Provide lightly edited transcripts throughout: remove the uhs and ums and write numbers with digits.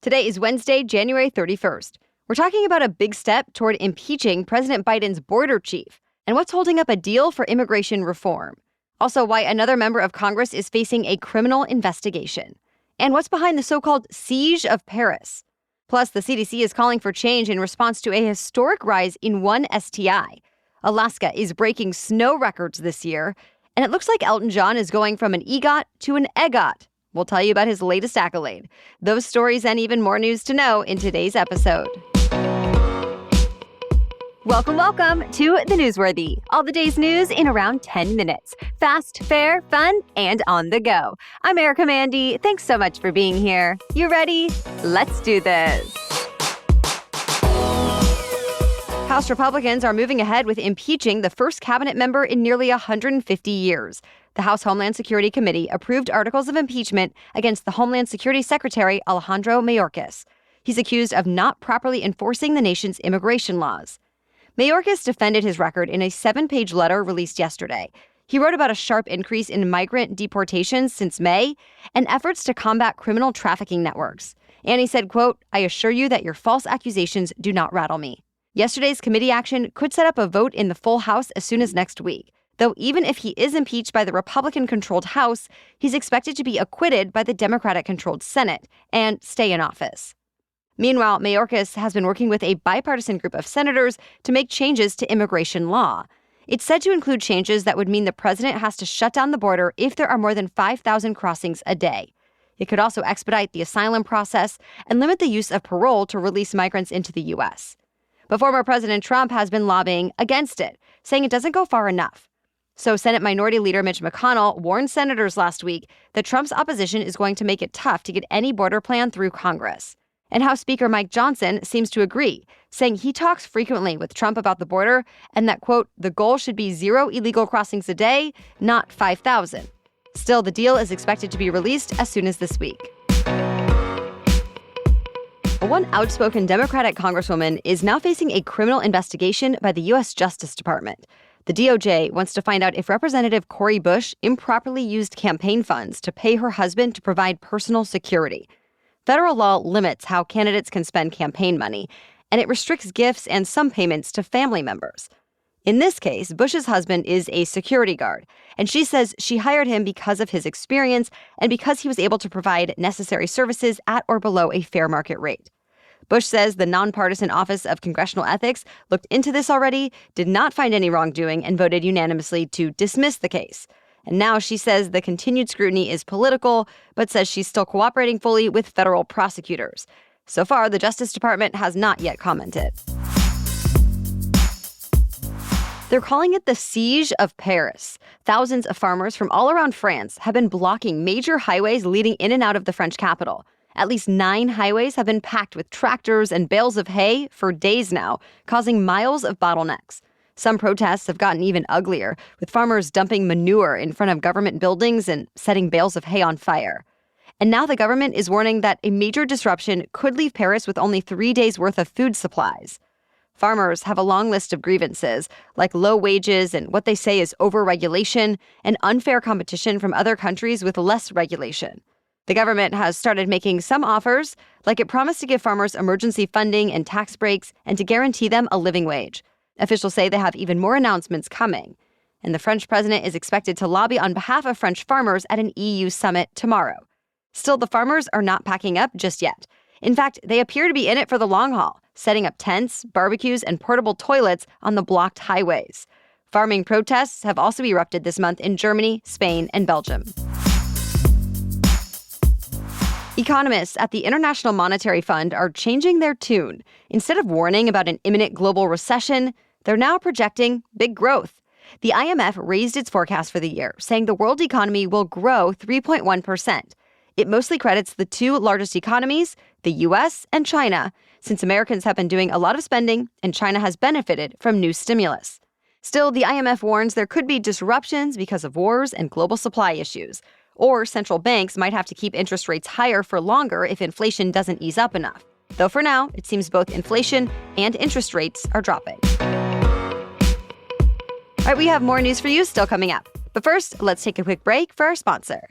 Today is Wednesday, January 31st. We're talking about a big step toward impeaching President Biden's border chief and what's holding up a deal for immigration reform. Also, why another member of Congress is facing a criminal investigation. And what's behind the so-called siege of Paris. Plus, the CDC is calling for change in response to a historic rise in one STI. Alaska is breaking snow records this year, and it looks like Elton John is going from an EGOT to an EGGOT. We'll tell you about his latest accolade. Those stories and even more news to know in today's episode. Welcome to The Newsworthy. All the day's news in around 10 minutes. Fast, fair, fun, and on the go. I'm Erica Mandy. Thanks so much for being here. You ready? Let's do this. House Republicans are moving ahead with impeaching the first cabinet member in nearly 150 years. The House Homeland Security Committee approved articles of impeachment against the Homeland Security Secretary Alejandro Mayorkas. He's accused of not properly enforcing the nation's immigration laws. Mayorkas defended his record in a 7-page letter released yesterday. He wrote about a sharp increase in migrant deportations since May and efforts to combat criminal trafficking networks. And he said, quote, "I assure you that your false accusations do not rattle me." Yesterday's committee action could set up a vote in the full House as soon as next week. Though even if he is impeached by the Republican-controlled House, he's expected to be acquitted by the Democratic-controlled Senate and stay in office. Meanwhile, Mayorkas has been working with a bipartisan group of senators to make changes to immigration law. It's said to include changes that would mean the president has to shut down the border if there are more than 5,000 crossings a day. It could also expedite the asylum process and limit the use of parole to release migrants into the U.S. But former President Trump has been lobbying against it, saying it doesn't go far enough. So Senate Minority Leader Mitch McConnell warned senators last week that Trump's opposition is going to make it tough to get any border plan through Congress. And House Speaker Mike Johnson seems to agree, saying he talks frequently with Trump about the border and that, quote, the goal should be 0 illegal crossings a day, not 5,000. Still, the deal is expected to be released as soon as this week. One outspoken Democratic congresswoman is now facing a criminal investigation by the U.S. Justice Department. The DOJ wants to find out if Representative Cori Bush improperly used campaign funds to pay her husband to provide personal security. Federal law limits how candidates can spend campaign money, and it restricts gifts and some payments to family members. In this case, Bush's husband is a security guard, and she says she hired him because of his experience and because he was able to provide necessary services at or below a fair market rate. Bush says the nonpartisan Office of Congressional Ethics looked into this already, did not find any wrongdoing, and voted unanimously to dismiss the case. And now she says the continued scrutiny is political, but says she's still cooperating fully with federal prosecutors. So far, the Justice Department has not yet commented. They're calling it the siege of Paris. Thousands of farmers from all around France have been blocking major highways leading in and out of the French capital. At least 9 highways have been packed with tractors and bales of hay for days now, causing miles of bottlenecks. Some protests have gotten even uglier, with farmers dumping manure in front of government buildings and setting bales of hay on fire. And now the government is warning that a major disruption could leave Paris with only 3 days' worth of food supplies. Farmers have a long list of grievances, like low wages and what they say is overregulation and unfair competition from other countries with less regulation. The government has started making some offers, like it promised to give farmers emergency funding and tax breaks and to guarantee them a living wage. Officials say they have even more announcements coming. And the French president is expected to lobby on behalf of French farmers at an EU summit tomorrow. Still, the farmers are not packing up just yet. In fact, they appear to be in it for the long haul, setting up tents, barbecues, and portable toilets on the blocked highways. Farming protests have also erupted this month in Germany, Spain, and Belgium. Economists at the International Monetary Fund are changing their tune. Instead of warning about an imminent global recession, they're now projecting big growth. The IMF raised its forecast for the year, saying the world economy will grow 3.1%. It mostly credits the 2 largest economies, the U.S. and China, since Americans have been doing a lot of spending and China has benefited from new stimulus. Still, the IMF warns there could be disruptions because of wars and global supply issues. Or central banks might have to keep interest rates higher for longer if inflation doesn't ease up enough. Though for now, it seems both inflation and interest rates are dropping. All right, we have more news for you still coming up. But first, let's take a quick break for our sponsor.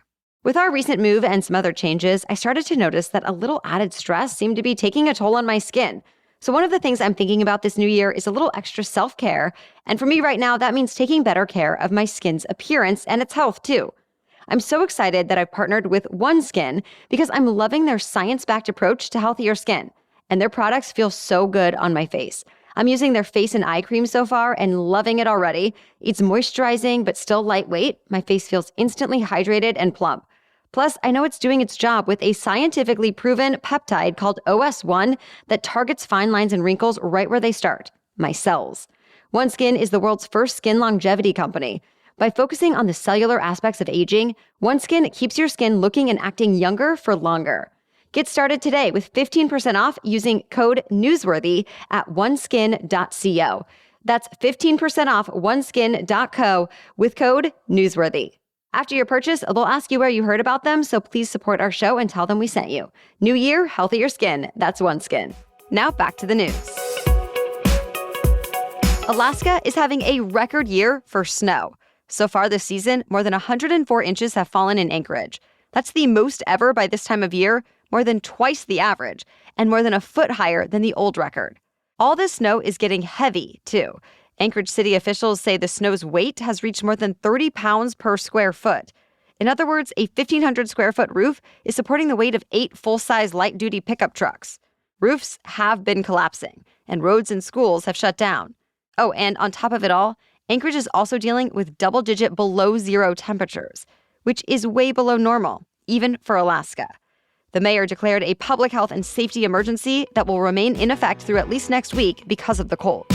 With our recent move and some other changes, I started to notice that a little added stress seemed to be taking a toll on my skin. So one of the things I'm thinking about this new year is a little extra self-care. And for me right now, that means taking better care of my skin's appearance and its health too. I'm so excited that I've partnered with OneSkin because I'm loving their science-backed approach to healthier skin. And their products feel so good on my face. I'm using their face and eye cream so far and loving it already. It's moisturizing but still lightweight. My face feels instantly hydrated and plump. Plus, I know it's doing its job with a scientifically proven peptide called OS1 that targets fine lines and wrinkles right where they start, my cells. OneSkin is the world's first skin longevity company. By focusing on the cellular aspects of aging, OneSkin keeps your skin looking and acting younger for longer. Get started today with 15% off using code NEWSWORTHY at oneskin.co. That's 15% off oneskin.co with code NEWSWORTHY. After your purchase, they'll ask you where you heard about them, so please support our show and tell them we sent you. New year, healthier skin. That's OneSkin. Now back to the news. Alaska is having a record year for snow. So far this season, more than 104 inches have fallen in Anchorage. That's the most ever by this time of year, more than twice the average, and more than a foot higher than the old record. All this snow is getting heavy, too. Anchorage city officials say the snow's weight has reached more than 30 pounds per square foot. In other words, a 1,500 square foot roof is supporting the weight of 8 full-size light-duty pickup trucks. Roofs have been collapsing, and roads and schools have shut down. Oh, and on top of it all, Anchorage is also dealing with double-digit below-zero temperatures, which is way below normal, even for Alaska. The mayor declared a public health and safety emergency that will remain in effect through at least next week because of the cold.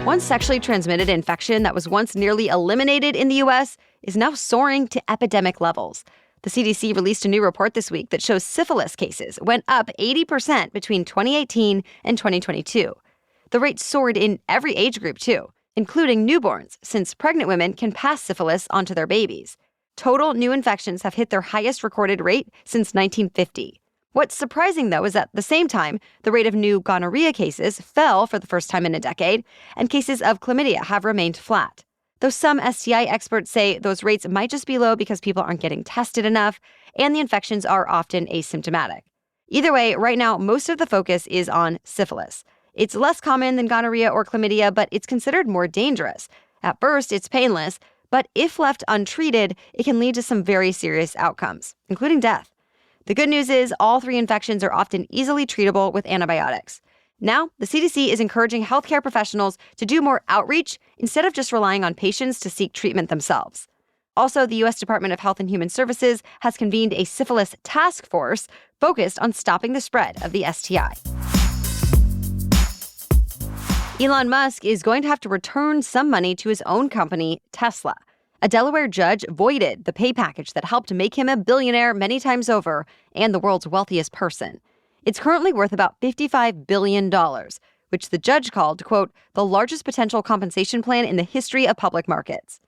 One sexually transmitted infection that was once nearly eliminated in the U.S. is now soaring to epidemic levels. The CDC released a new report this week that shows syphilis cases went up 80% between 2018 and 2022. The rate soared in every age group, too, including newborns, since pregnant women can pass syphilis onto their babies. Total new infections have hit their highest recorded rate since 1950. What's surprising, though, is at the same time, the rate of new gonorrhea cases fell for the first time in a decade, and cases of chlamydia have remained flat. Though some STI experts say those rates might just be low because people aren't getting tested enough, and the infections are often asymptomatic. Either way, right now, most of the focus is on syphilis. It's less common than gonorrhea or chlamydia, but it's considered more dangerous. At first, it's painless, but if left untreated, it can lead to some very serious outcomes, including death. The good news is all 3 infections are often easily treatable with antibiotics. Now, the CDC is encouraging healthcare professionals to do more outreach instead of just relying on patients to seek treatment themselves. Also, the U.S. Department of Health and Human Services has convened a syphilis task force focused on stopping the spread of the STI. Elon Musk is going to have to return some money to his own company, Tesla. A Delaware judge voided the pay package that helped make him a billionaire many times over and the world's wealthiest person. It's currently worth about $55 billion, which the judge called, quote, the largest potential compensation plan in the history of public markets.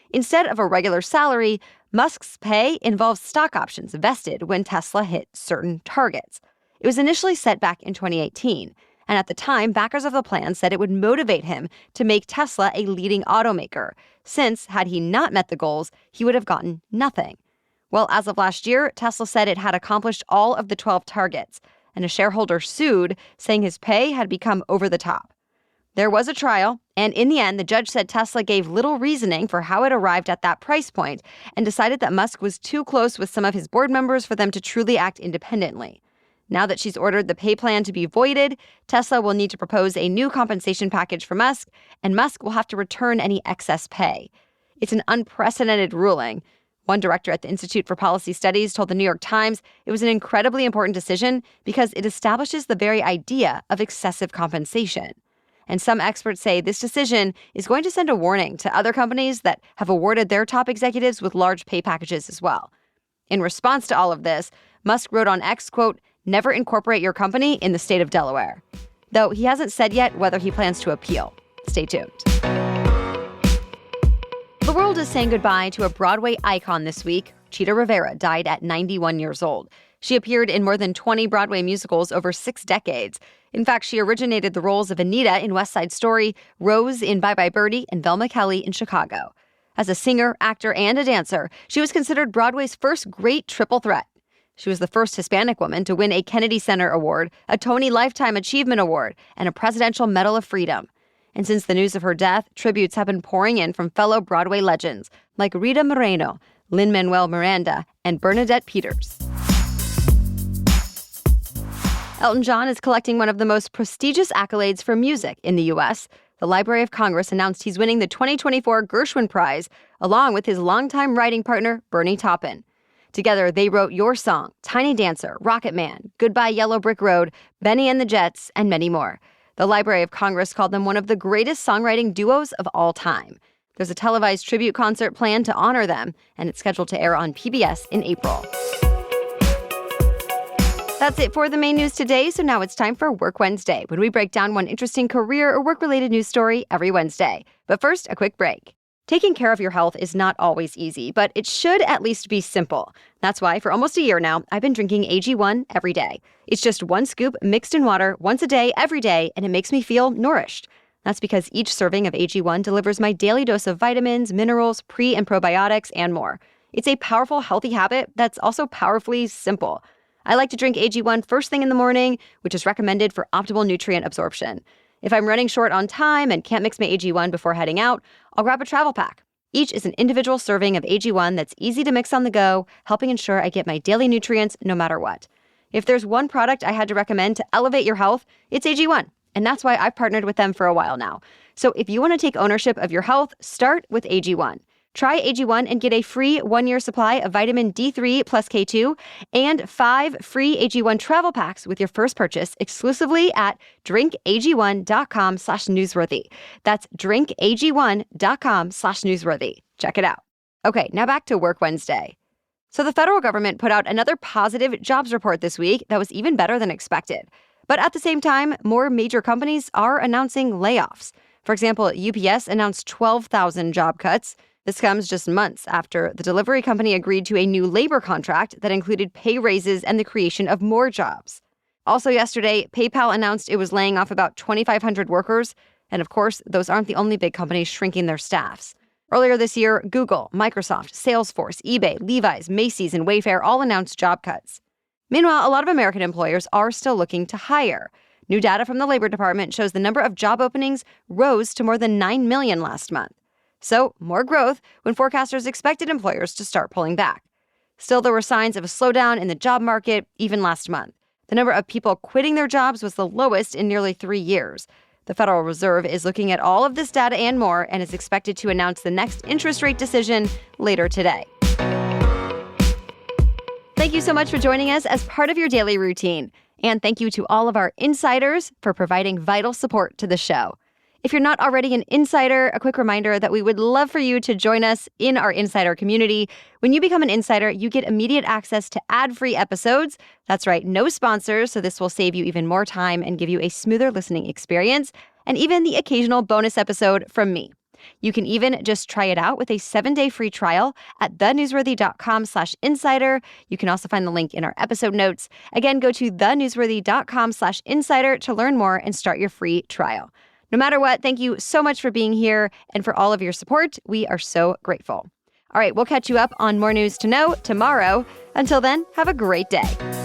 Instead of a regular salary, Musk's pay involves stock options vested when Tesla hit certain targets. It was initially set back in 2018. And at the time, backers of the plan said it would motivate him to make Tesla a leading automaker, since had he not met the goals, he would have gotten nothing. Well, as of last year, Tesla said it had accomplished all of the 12 targets, and a shareholder sued, saying his pay had become over the top. There was a trial, and in the end, the judge said Tesla gave little reasoning for how it arrived at that price point and decided that Musk was too close with some of his board members for them to truly act independently. Now that she's ordered the pay plan to be voided, Tesla will need to propose a new compensation package for Musk, and Musk will have to return any excess pay. It's an unprecedented ruling. One director at the Institute for Policy Studies told the New York Times it was an incredibly important decision because it establishes the very idea of excessive compensation. And some experts say this decision is going to send a warning to other companies that have awarded their top executives with large pay packages as well. In response to all of this, Musk wrote on X, quote, never incorporate your company in the state of Delaware. Though he hasn't said yet whether he plans to appeal. Stay tuned. The world is saying goodbye to a Broadway icon this week. Chita Rivera died at 91 years old. She appeared in more than 20 Broadway musicals over 6 decades. In fact, she originated the roles of Anita in West Side Story, Rose in Bye Bye Birdie, and Velma Kelly in Chicago. As a singer, actor, and a dancer, she was considered Broadway's first great triple threat. She was the first Hispanic woman to win a Kennedy Center Award, a Tony Lifetime Achievement Award, and a Presidential Medal of Freedom. And since the news of her death, tributes have been pouring in from fellow Broadway legends like Rita Moreno, Lin-Manuel Miranda, and Bernadette Peters. Elton John is collecting one of the most prestigious accolades for music in the U.S. The Library of Congress announced he's winning the 2024 Gershwin Prize, along with his longtime writing partner, Bernie Taupin. Together, they wrote Your Song, Tiny Dancer, Rocket Man, Goodbye Yellow Brick Road, Benny and the Jets, and many more. The Library of Congress called them one of the greatest songwriting duos of all time. There's a televised tribute concert planned to honor them, and it's scheduled to air on PBS in April. That's it for the main news today, so now it's time for Work Wednesday, when we break down one interesting career or work-related news story every Wednesday. But first, a quick break. Taking care of your health is not always easy, but it should at least be simple. That's why for almost a year now, I've been drinking AG1 every day. It's just one scoop mixed in water once a day, every day, and it makes me feel nourished. That's because each serving of AG1 delivers my daily dose of vitamins, minerals, pre- and probiotics, and more. It's a powerful, healthy habit that's also powerfully simple. I like to drink AG1 first thing in the morning, which is recommended for optimal nutrient absorption. If I'm running short on time and can't mix my AG1 before heading out, I'll grab a travel pack. Each is an individual serving of AG1 that's easy to mix on the go, helping ensure I get my daily nutrients no matter what. If there's one product I had to recommend to elevate your health, it's AG1, and that's why I've partnered with them for a while now. So if you want to take ownership of your health, start with AG1. Try AG1 and get a free 1-year supply of Vitamin D3+K2 and 5 free AG1 Travel Packs with your first purchase exclusively at drinkag1.com/newsworthy. That's drinkag1.com/newsworthy. Check it out. Okay, now back to Work Wednesday. So the federal government put out another positive jobs report this week that was even better than expected. But at the same time, more major companies are announcing layoffs. For example, UPS announced 12,000 job cuts. This comes just months after the delivery company agreed to a new labor contract that included pay raises and the creation of more jobs. Also yesterday, PayPal announced it was laying off about 2,500 workers. And of course, those aren't the only big companies shrinking their staffs. Earlier this year, Google, Microsoft, Salesforce, eBay, Levi's, Macy's, and Wayfair all announced job cuts. Meanwhile, a lot of American employers are still looking to hire. New data from the Labor Department shows the number of job openings rose to more than 9 million last month. So, more growth when forecasters expected employers to start pulling back. Still, there were signs of a slowdown in the job market even last month. The number of people quitting their jobs was the lowest in nearly 3 years. The Federal Reserve is looking at all of this data and more and is expected to announce the next interest rate decision later today. Thank you so much for joining us as part of your daily routine. And thank you to all of our insiders for providing vital support to the show. If you're not already an insider, a quick reminder that we would love for you to join us in our insider community. When you become an insider, you get immediate access to ad-free episodes. That's right, no sponsors, so this will save you even more time and give you a smoother listening experience, and even the occasional bonus episode from me. You can even just try it out with a 7-day free trial at thenewsworthy.com/insider. You can also find the link in our episode notes. Again, go to thenewsworthy.com/insider to learn more and start your free trial. No matter what, thank you so much for being here and for all of your support. We are so grateful. All right, we'll catch you up on more news to know tomorrow. Until then, have a great day.